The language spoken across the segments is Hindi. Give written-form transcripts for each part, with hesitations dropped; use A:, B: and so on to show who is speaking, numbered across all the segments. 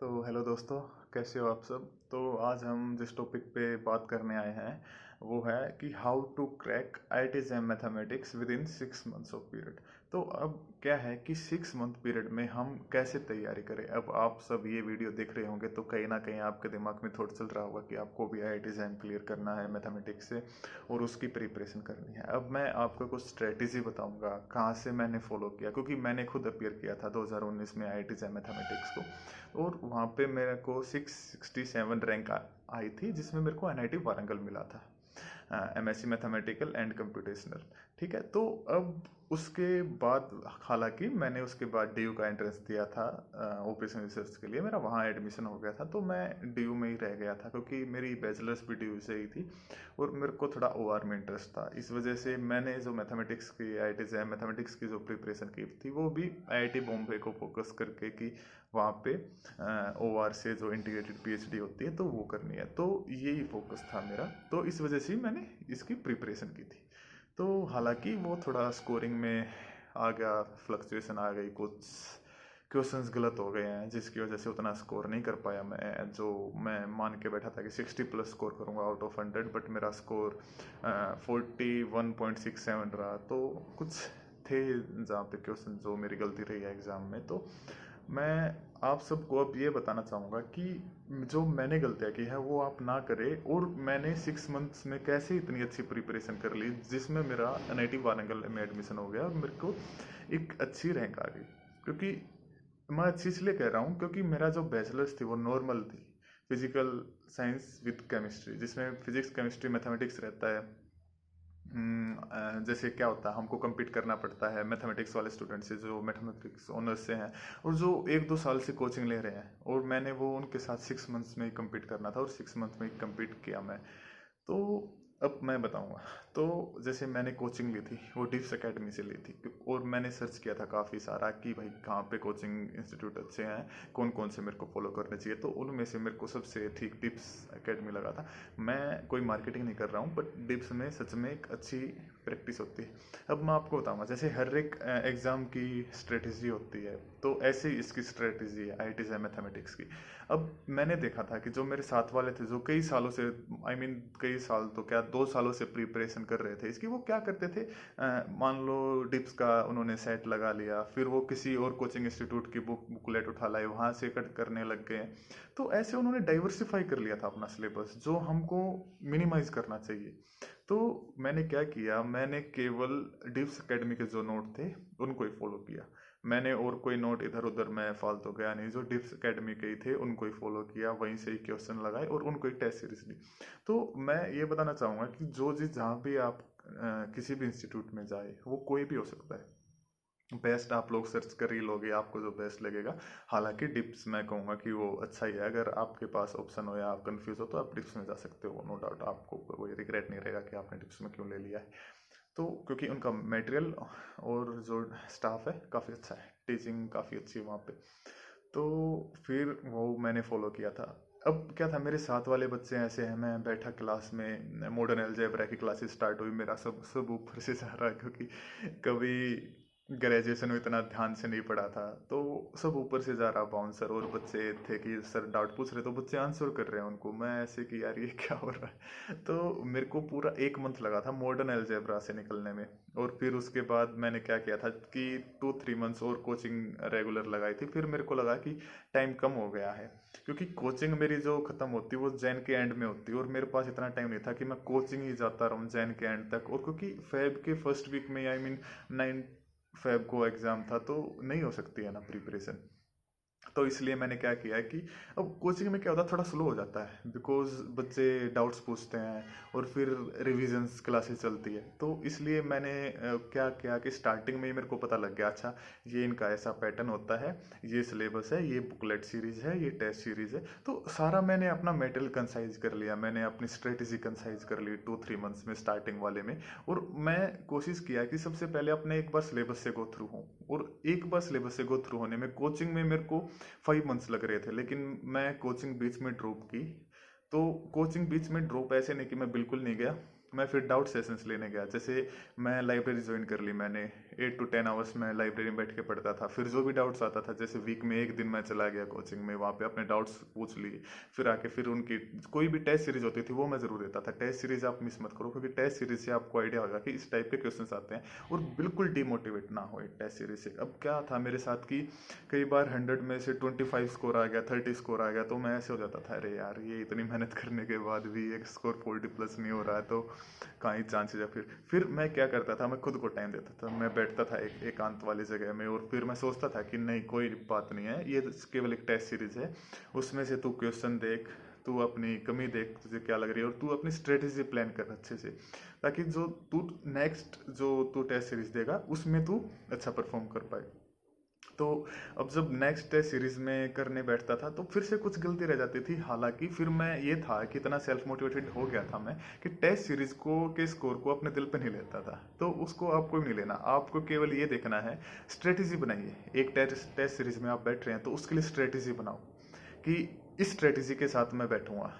A: तो हेलो दोस्तों, कैसे हो आप सब। तो आज हम जिस टॉपिक पे बात करने आए हैं वो है कि how to crack IITs and mathematics within 6 months of period. तो अब क्या है कि 6 मंथ पीरियड में हम कैसे तैयारी करें। अब आप सब ये वीडियो देख रहे होंगे तो कहीं ना कहीं आपके दिमाग में थॉट चल रहा होगा कि आपको भी आईआईटीज एंड क्लियर करना है मैथमेटिक्स से और उसकी प्रिपरेशन करनी है। अब मैं आपको कुछ स्ट्रेटेजी बताऊंगा कहाँ से मैंने फॉलो किया, क्योंकि मैंने खुद अपियर किया था 2019 में आईआईटीज एंड मैथमेटिक्स को, और वहाँ पे मेरे को 667 रैंक आई थी, जिसमें मेरे को एनआईटी वारंगल मिला था, एमएससी मैथमेटिकल एंड कंप्यूटेशनल। ठीक है, तो अब उसके बाद हालांकि मैंने उसके बाद डीयू का एंट्रेंस दिया था ऑपरेशन रिसर्च के लिए, मेरा वहाँ एडमिशन हो गया था, तो मैं डीयू में ही रह गया था क्योंकि मेरी बैचलर्स भी डीयू से ही थी और मेरे को थोड़ा ओआर में इंटरेस्ट था। इस वजह से मैंने जो मैथमेटिक्स की आईआईटी मैथमेटिक्स की जो प्रिपरेशन की थी वो भी आईआईटी बॉम्बे को फोकस करके कि वहाँ पे ओआर से जो इंटीग्रेटेड पीएचडी होती है तो वो करनी है, तो यही फोकस था मेरा। तो इस वजह से मैंने इसकी प्रिपरेशन की थी। तो हालांकि वो थोड़ा स्कोरिंग में आ गया, फ्लक्चुएशन आ गई, कुछ क्वेश्चंस गलत हो गए हैं जिसकी वजह से उतना स्कोर नहीं कर पाया मैं, जो मैं मान के बैठा था कि 60+ स्कोर करूँगा आउट ऑफ 100, बट मेरा स्कोर 41.67 रहा। तो कुछ थे जहाँ पे क्वेश्चन जो मेरी गलती रही है एग्ज़ाम में। तो मैं आप सबको अब ये बताना चाहूँगा कि जो मैंने गलतियाँ की है वो आप ना करें, और मैंने 6 मंथ्स में कैसे इतनी अच्छी प्रिपरेशन कर ली जिसमें मेरा एनआईटी वारंगल में एडमिशन हो गया और मेरे को एक अच्छी रैंक आ गई। क्योंकि मैं अच्छी इसलिए कह रहा हूँ क्योंकि मेरा जो बैचलर्स थी वो नॉर्मल थी, फिजिकल साइंस विद केमिस्ट्री, जिसमें फिजिक्स केमिस्ट्री मैथमेटिक्स रहता है। जैसे क्या होता है, हमको compete करना पड़ता है मैथमेटिक्स वाले स्टूडेंट से जो मैथमेटिक्स ऑनर्स से हैं और जो 1-2 साल से कोचिंग ले रहे हैं, और मैंने वो उनके साथ 6 मंथ्स में ही compete करना था और 6 मंथ में ही compete किया मैं। तो अब मैं बताऊंगा। तो जैसे मैंने कोचिंग ली थी वो डिप्स एकेडमी से ली थी, और मैंने सर्च किया था काफ़ी सारा कि भाई कहाँ पे कोचिंग इंस्टीट्यूट अच्छे हैं, कौन कौन से मेरे को फॉलो करने चाहिए। तो उनमें से मेरे को सबसे ठीक डिप्स एकेडमी लगा था। मैं कोई मार्केटिंग नहीं कर रहा हूँ, बट डिप्स में सच में एक अच्छी प्रैक्टिस होती है। अब मैं आपको बताऊंगा, जैसे हर एक एग्ज़ाम की स्ट्रेटजी होती है, तो ऐसे ही इसकी स्ट्रेटजी है आईआईटी से मैथमेटिक्स की। अब मैंने देखा था कि जो मेरे साथ वाले थे जो कई सालों से, कई साल तो क्या 2 सालों से प्रिपरेशन कर रहे थे इसकी, वो क्या करते थे, मान लो डिप्स का उन्होंने सेट लगा लिया, फिर वो किसी और कोचिंग इंस्टीट्यूट की बुकलेट उठा लाए, वहाँ से कट करने लग गए। तो ऐसे उन्होंने डाइवर्सिफाई कर लिया था अपना सिलेबस, जो हमको मिनिमाइज करना चाहिए। तो मैंने क्या किया, मैंने केवल डिप्स एकेडमी के जो नोट थे उनको ही फॉलो किया। मैंने और कोई नोट इधर उधर मैं फालतू गया नहीं, जो डिप्स एकेडमी के ही थे उनको ही फॉलो किया, वहीं से ही क्वेश्चन लगाए और उनको ही टेस्ट सीरीज ली। तो मैं ये बताना चाहूँगा कि जो चीज़ जहाँ भी आप किसी भी इंस्टीट्यूट में जाए, वो कोई भी हो सकता है, बेस्ट आप लोग सर्च कर ही लोगे आपको जो बेस्ट लगेगा। हालांकि डिप्स मैं कहूँगा कि वो अच्छा ही है, अगर आपके पास ऑप्शन हो या आप कंफ्यूज हो तो आप डिप्स में जा सकते हो, नो डाउट। आपको कोई रिग्रेट नहीं रहेगा कि आपने डिप्स में क्यों ले लिया है। तो क्योंकि उनका मटेरियल और जो स्टाफ है काफ़ी अच्छा है, टीचिंग काफ़ी अच्छी है वहाँ पे। तो फिर वो मैंने फॉलो किया था। अब क्या था, मेरे साथ वाले बच्चे ऐसे हैं, मैं बैठा क्लास में, मॉडर्न अलजेब्रा की क्लासेस स्टार्ट हुई, मेरा सब सब ऊपर से जा रहा है क्योंकि कभी ग्रेजुएशन में इतना ध्यान से नहीं पढ़ा था, तो सब ऊपर से जा रहा। बाउंसर और बच्चे थे कि सर डाउट पूछ रहे तो बच्चे आंसर कर रहे हैं उनको, मैं ऐसे कि यार ये क्या हो रहा है। तो मेरे को पूरा 1 मंथ लगा था मॉडर्न अलजेब्रा से निकलने में। और फिर उसके बाद मैंने क्या किया था कि 2-3 मंथ्स और कोचिंग रेगुलर लगाई थी। फिर मेरे को लगा कि टाइम कम हो गया है, क्योंकि कोचिंग मेरी जो ख़त्म होती वो जैन के एंड में होती, और मेरे पास इतना टाइम नहीं था कि मैं कोचिंग ही जाता रहूँ जैन के एंड तक। और क्योंकि फेब के फर्स्ट वीक में, 9 फेब को एग्ज़ाम था, तो नहीं हो सकती है ना प्रिपरेशन। तो इसलिए मैंने क्या किया है कि अब कोचिंग में क्या होता है, थोड़ा स्लो हो जाता है, बिकॉज बच्चे डाउट्स पूछते हैं और फिर रिविजन्स क्लासेस चलती है। तो इसलिए मैंने क्या किया कि स्टार्टिंग में ही मेरे को पता लग गया, अच्छा ये इनका ऐसा पैटर्न होता है, ये सिलेबस है, ये बुकलेट सीरीज है, ये टेस्ट सीरीज है। तो सारा मैंने अपना मेटेरियल कंसाइज कर लिया, मैंने अपनी स्ट्रेटेजी कंसाइज कर ली 2-3 मंथ्स में स्टार्टिंग वाले में। और मैं कोशिश किया कि सबसे पहले अपने एक बार सिलेबस से गो थ्रू हूँ, और एक बार सिलेबस से गो थ्रू होने में कोचिंग में मेरे को 5 मंथ्स लग रहे थे, लेकिन मैं कोचिंग बीच में ड्रॉप की। तो कोचिंग बीच में ड्रॉप ऐसे नहीं कि मैं बिल्कुल नहीं गया, मैं फिर डाउट सेशंस लेने गया। जैसे मैं लाइब्रेरी ज्वाइन कर ली मैंने, 8 to 10 आवर्स मैं लाइब्रेरी में बैठ के पढ़ता था। फिर जो भी डाउट्स आता था, जैसे वीक में एक दिन मैं चला गया कोचिंग में, वहाँ पे अपने डाउट्स पूछ लिए। फिर आके फिर उनकी कोई भी टेस्ट सीरीज होती थी वो मैं जरूर देता था। टेस्ट सीरीज आप मिस मत करो, क्योंकि टेस्ट सीरीज से आपको आइडिया होगा कि इस टाइप के क्वेश्चंस आते हैं, और बिल्कुल डिमोटिवेट ना हो टेस्ट सीरीज से। अब क्या था मेरे साथ कि कई बार 100 में से 25 स्कोर आ गया, 30 स्कोर आ गया, तो मैं ऐसे हो जाता था, अरे यार ये इतनी मेहनत करने के बाद भी एक स्कोर 40+ नहीं हो रहा है, तो कहाँ ही चांसेज है। फिर मैं क्या करता था, मैं खुद को टाइम देता था। मैं बैठता था एक एकांत वाली जगह में, और फिर मैं सोचता था कि नहीं कोई बात नहीं है, ये केवल एक टेस्ट सीरीज है, उसमें से तू क्वेश्चन देख, तू अपनी कमी देख, तुझे क्या लग रही है, और तू अपनी स्ट्रेटेजी प्लान कर अच्छे से, ताकि जो तू नेक्स्ट जो तू टेस्ट सीरीज देगा उसमें तू अच्छा परफॉर्म कर पाए। तो अब जब नेक्स्ट टेस्ट सीरीज में करने बैठता था तो फिर से कुछ गलती रह जाती थी। हालांकि फिर मैं ये था कि इतना सेल्फ मोटिवेटेड हो गया था मैं कि टेस्ट सीरीज को के स्कोर को अपने दिल पे नहीं लेता था। तो उसको आपको भी नहीं लेना, आपको केवल ये देखना है, स्ट्रेटेजी बनाइए। एक टेस्ट सीरीज में आप बैठ रहे हैं तो उसके लिए स्ट्रेटेजी बनाओ कि इस स्ट्रेटेजी के साथ मैं बैठूंगा।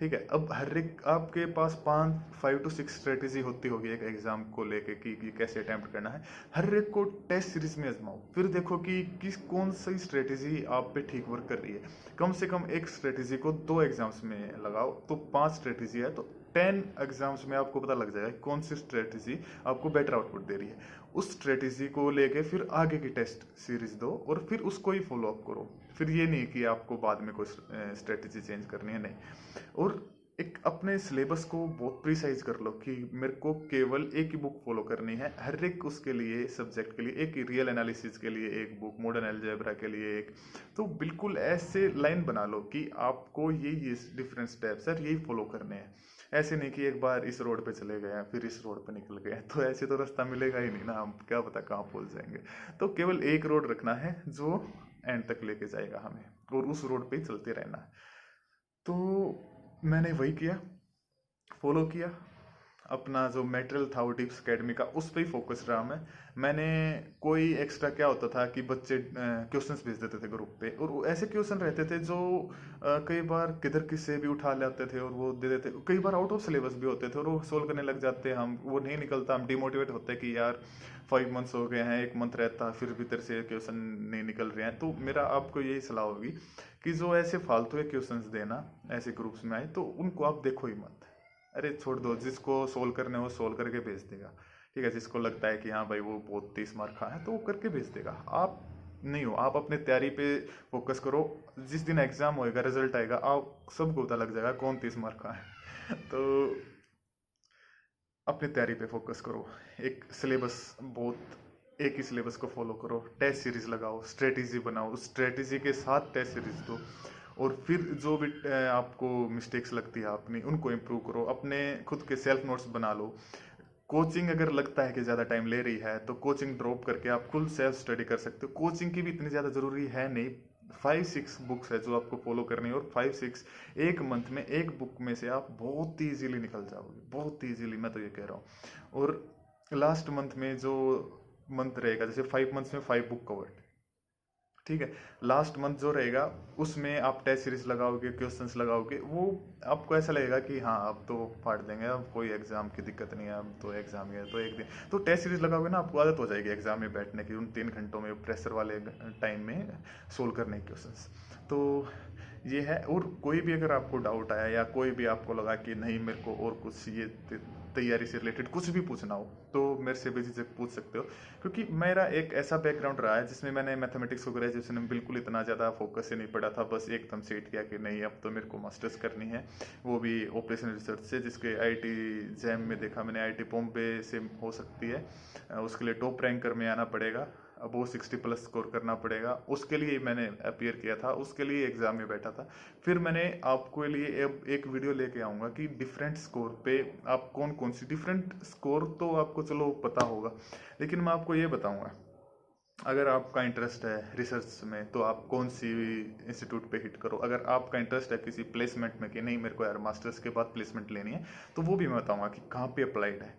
A: ठीक है, अब हर एक आपके पास 5 to 6 स्ट्रेटेजी होती होगी एक एग्जाम को लेके कि कैसे अटेम्प्ट करना है। हर एक को टेस्ट सीरीज में आजमाओ, फिर देखो कि कौन सी स्ट्रेटेजी आप पे ठीक वर्क कर रही है। कम से कम एक स्ट्रेटेजी को 2 एग्जाम्स में लगाओ, तो 5 स्ट्रेटेजी है तो 10 एग्जाम्स में आपको पता लग जाएगा कौन सी स्ट्रेटेजी आपको बेटर आउटपुट दे रही है। उस स्ट्रेटेजी को लेके फिर आगे की टेस्ट सीरीज दो, और फिर उसको ही फॉलो अप करो। फिर ये नहीं कि आपको बाद में कोई स्ट्रेटेजी चेंज करनी है, नहीं। और एक अपने सिलेबस को बहुत प्रिसाइज कर लो कि मेरे को केवल एक ही बुक फॉलो करनी है। हर एक उसके लिए सब्जेक्ट के लिए एक ही, रियल एनालिसिस के लिए एक बुक, मॉडर्न अलजेब्रा के लिए एक। तो बिल्कुल ऐसे लाइन बना लो कि आपको ये डिफरेंट स्टेप्स है, यही फॉलो करने हैं। ऐसे नहीं कि एक बार इस रोड पे चले गए फिर इस रोड पे निकल गए, तो ऐसे तो रास्ता मिलेगा ही नहीं ना, हम क्या पता कहाँ पहुंच जाएंगे। तो केवल एक रोड रखना है जो एंड तक लेके जाएगा हमें, और उस रोड पे ही चलते रहना है। तो मैंने वही किया, फॉलो किया। अपना जो मटेरियल था वो टिप्स अकेडमी का, उस पर ही फोकस रहा मैंने कोई एक्स्ट्रा क्या होता था कि बच्चे क्वेश्चंस भेज देते थे ग्रुप पे, और वो ऐसे क्वेश्चन रहते थे जो कई बार किधर किससे भी उठा लेते थे और वो दे देते। कई बार आउट ऑफ सिलेबस भी होते थे और वो सोल्व करने लग जाते, हम वो नहीं निकलता, हम डिमोटिवेट होते कि यार 5 मंथ्स हो गए हैं, 1 मंथ रहता फिर भी तेरे से क्वेश्चन नहीं निकल रहे हैं। तो मेरा आपको यही सलाह होगी कि जो ऐसे फालतू के क्वेश्चंस देना ऐसे ग्रुप्स में आए तो उनको आप देखो ही मत, अरे छोड़ दो, जिसको सोल्व करने हो सोल्व करके भेज देगा। ठीक है, जिसको लगता है कि हाँ भाई वो बहुत 30 मार्क खा है तो वो करके भेज देगा। आप नहीं हो, आप अपने तैयारी पे फोकस करो। जिस दिन एग्जाम होएगा, रिजल्ट आएगा, आप सबको पता लग जाएगा कौन 30 मार्क खा है। तो अपनी तैयारी पे फोकस करो। एक सिलेबस बहुत एक ही सिलेबस को फॉलो करो, टेस्ट सीरीज लगाओ, स्ट्रेटेजी बनाओ, उस स्ट्रेटेजी के साथ टेस्ट सीरीज दो, और फिर जो भी आपको मिस्टेक्स लगती है अपनी उनको इम्प्रूव करो। अपने खुद के सेल्फ नोट्स बना लो। कोचिंग अगर लगता है कि ज़्यादा टाइम ले रही है तो कोचिंग ड्रॉप करके आप खुद सेल्फ स्टडी कर सकते हो। कोचिंग की भी इतनी ज़्यादा ज़रूरी है नहीं, 5-6 बुक्स है जो आपको फॉलो करनी है, और 5-6 एक मंथ में एक बुक में से आप बहुत ही ईजिली निकल जाओगे, बहुत ही ईजिली, मैं तो ये कह रहा हूँ। और लास्ट मंथ में जो मंथ रहेगा, जैसे 5 मंथ्स में 5 बुक कवर्ड, ठीक है, लास्ट मंथ जो रहेगा उसमें आप टेस्ट सीरीज लगाओगे, क्वेश्चंस लगाओगे, वो आपको ऐसा लगेगा कि हाँ अब तो फाड़ देंगे, अब कोई एग्जाम की दिक्कत नहीं है, अब तो एग्जाम है तो एक दिन तो टेस्ट सीरीज लगाओगे ना, आपको आदत हो जाएगी एग्जाम में बैठने की, उन 3 घंटों में प्रेशर वाले टाइम में सोल्व करने के क्वेश्चंस। तो ये है। और कोई भी अगर आपको डाउट आया या कोई भी आपको लगा कि नहीं मेरे को और कुछ ये तैयारी से रिलेटेड कुछ भी पूछना हो तो मेरे से बेझिझक पूछ सकते हो, क्योंकि मेरा एक ऐसा बैकग्राउंड रहा है जिसमें मैंने मैथमेटिक्स को ग्रेजुएशन में बिल्कुल इतना ज़्यादा फोकस से नहीं पढ़ा था, बस एकदम सेट किया कि नहीं अब तो मेरे को मास्टर्स करनी है, वो भी ऑपरेशन रिसर्च से, जिसके आईटी जैम में देखा मैंने आईटी बॉम्बे से हो सकती है। उसके लिए टॉप रैंकर में आना पड़ेगा, अब वो 60+ स्कोर करना पड़ेगा, उसके लिए मैंने अपियर किया था, उसके लिए एग्जाम में बैठा था। फिर मैंने आपको लिए अब एक वीडियो लेके आऊँगा कि डिफरेंट स्कोर पे आप कौन कौन सी, डिफरेंट स्कोर तो आपको चलो पता होगा, लेकिन मैं आपको ये बताऊँगा अगर आपका इंटरेस्ट है रिसर्च में तो आप कौन सी इंस्टीट्यूट पे हिट करो। अगर आपका इंटरेस्ट है किसी प्लेसमेंट में कि नहीं मेरे को यार मास्टर्स के बाद प्लेसमेंट लेनी है, तो वो भी मैं बताऊँगा कि कहाँ पे अप्लाइड है,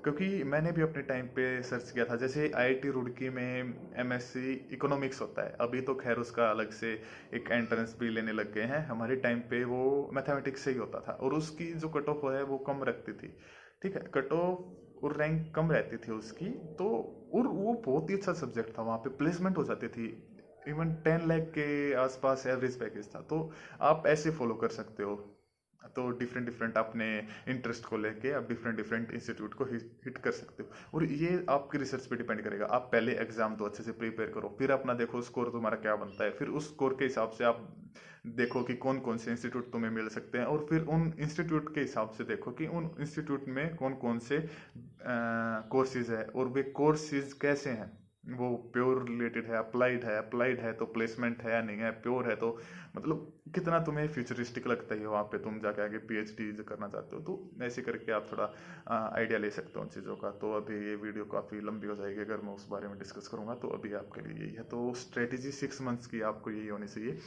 A: क्योंकि मैंने भी अपने टाइम पे सर्च किया था। जैसे आईआईटी रुड़की में एमएससी इकोनॉमिक्स होता है, अभी तो खैर उसका अलग से एक एंट्रेंस भी लेने लग गए हैं, हमारे टाइम पे वो मैथमेटिक्स से ही होता था और उसकी जो कट ऑफ है वो कम रखती थी। ठीक है, कट ऑफ और रैंक कम रहती थी उसकी, तो और वो बहुत ही अच्छा सब्जेक्ट था, वहाँ पे प्लेसमेंट हो जाती थी, इवन 10 लाख के आसपास एवरेज पैकेज था। तो आप ऐसे फॉलो कर सकते हो। तो डिफरेंट डिफरेंट अपने इंटरेस्ट को लेके आप डिफरेंट डिफरेंट इंस्टीट्यूट को हिट कर सकते हो। और ये आपकी रिसर्च पे डिपेंड करेगा। आप पहले एग्जाम तो अच्छे से प्रिपेयर करो, फिर अपना देखो स्कोर तुम्हारा क्या बनता है, फिर उस स्कोर के हिसाब से आप देखो कि कौन कौन से इंस्टीट्यूट तुम्हें मिल सकते हैं, और फिर उन इंस्टीट्यूट के हिसाब से देखो कि उन इंस्टीट्यूट में कौन कौन से कोर्सेज है, और वे कोर्सेज कैसे हैं, वो प्योर रिलेटेड है, अप्लाइड है तो प्लेसमेंट है या नहीं है, प्योर है तो मतलब कितना तुम्हें फ्यूचरिस्टिक लगता है वहाँ पे तुम जाके आगे पीएचडी जो करना चाहते हो। तो ऐसे करके आप थोड़ा आइडिया ले सकते हो उन चीज़ों का। तो अभी ये वीडियो काफ़ी लंबी हो जाएगी अगर मैं उस बारे में डिस्कस करूँगा, तो अभी आपके लिए यही है। तो स्ट्रेटेजी 6 मंथ्स की आपको यही होनी चाहिए।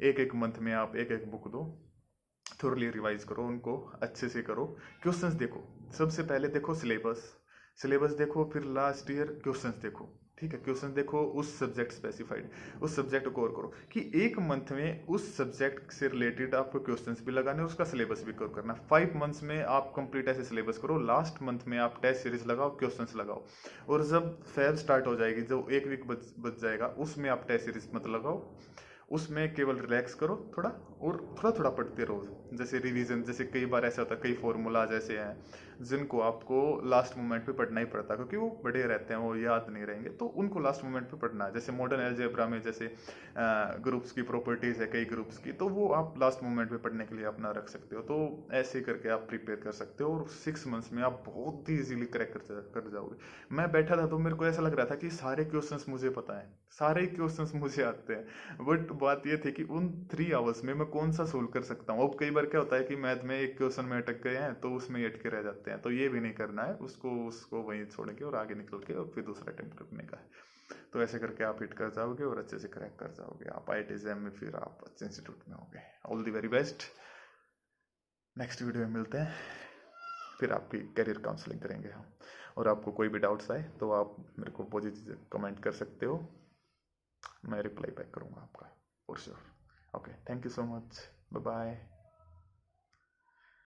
A: एक एक मंथ में आप एक एक बुक दो, थोरली रिवाइज करो, उनको अच्छे से करो, क्वेश्चंस देखो, सबसे पहले देखो सिलेबस देखो, फिर लास्ट ईयर क्वेश्चंस देखो। ठीक है, क्वेश्चन देखो उस सब्जेक्ट स्पेसिफाइड, उस सब्जेक्ट को कवर करो कि एक मंथ में उस सब्जेक्ट से रिलेटेड आपको क्वेश्चंस भी लगाने और उसका सिलेबस भी कवर करना। 5 मंथ्स में आप कंप्लीट ऐसे सिलेबस करो, लास्ट मंथ में आप टेस्ट सीरीज लगाओ, क्वेश्चंस लगाओ। और जब फेब स्टार्ट हो जाएगी, जो एक वीक बच जाएगा, उसमें आप टेस्ट सीरीज मत लगाओ, उसमें केवल रिलैक्स करो थोड़ा, और थोड़ा थोड़ा पढ़ते रहो। जैसे रिवीजन, जैसे कई बार ऐसा होता है, कई फॉर्मूलाज ऐसे हैं जिनको आपको लास्ट मोमेंट पे पढ़ना ही पड़ता है, क्योंकि वो बड़े रहते हैं, वो याद नहीं रहेंगे, तो उनको लास्ट मोमेंट पे पढ़ना है। जैसे मॉडर्न अलजेब्रा में जैसे ग्रुप्स की प्रॉपर्टीज है कई ग्रुप्स की, तो वो आप लास्ट मोमेंट पे पढ़ने के लिए अपना रख सकते हो। तो ऐसे करके आप प्रिपेयर कर सकते हो, और 6 मंथ्स में आप बहुत ही इजीली क्रैक कर जाओगे। मैं बैठा था तो मेरे को ऐसा लग रहा था कि सारे क्वेश्चंस मुझे पता है, सारे क्वेश्चंस मुझे आते हैं, बट बात ये थी कि उन 3 आवर्स में मैं कौन सा सोल्व कर सकता हूँ। अब कई बार क्या होता है कि मैथ में एक क्वेश्चन में अटक गए हैं, तो उसमें ही अटके रह जाते हैं, तो ये भी नहीं करना है, उसको उसको वहीं छोड़ के और आगे निकल के और फिर दूसरा अटेम्प्ट करने का है। तो ऐसे करके आप हिट कर जाओगे और अच्छे से क्रैक कर जाओगे, आप IIT JAM में फिर आप अच्छे इंस्टीट्यूट में होगे। All the very best. Next video में मिलते हैं, फिर आपकी करियर काउंसलिंग करेंगे हम। और आपको कोई भी डाउट्स आए तो आप मेरे को पॉजिटिव कमेंट कर सकते हो, मैं रिप्लाई बैक करूँगा आपका for sure. Okay, thank you so much, bye bye.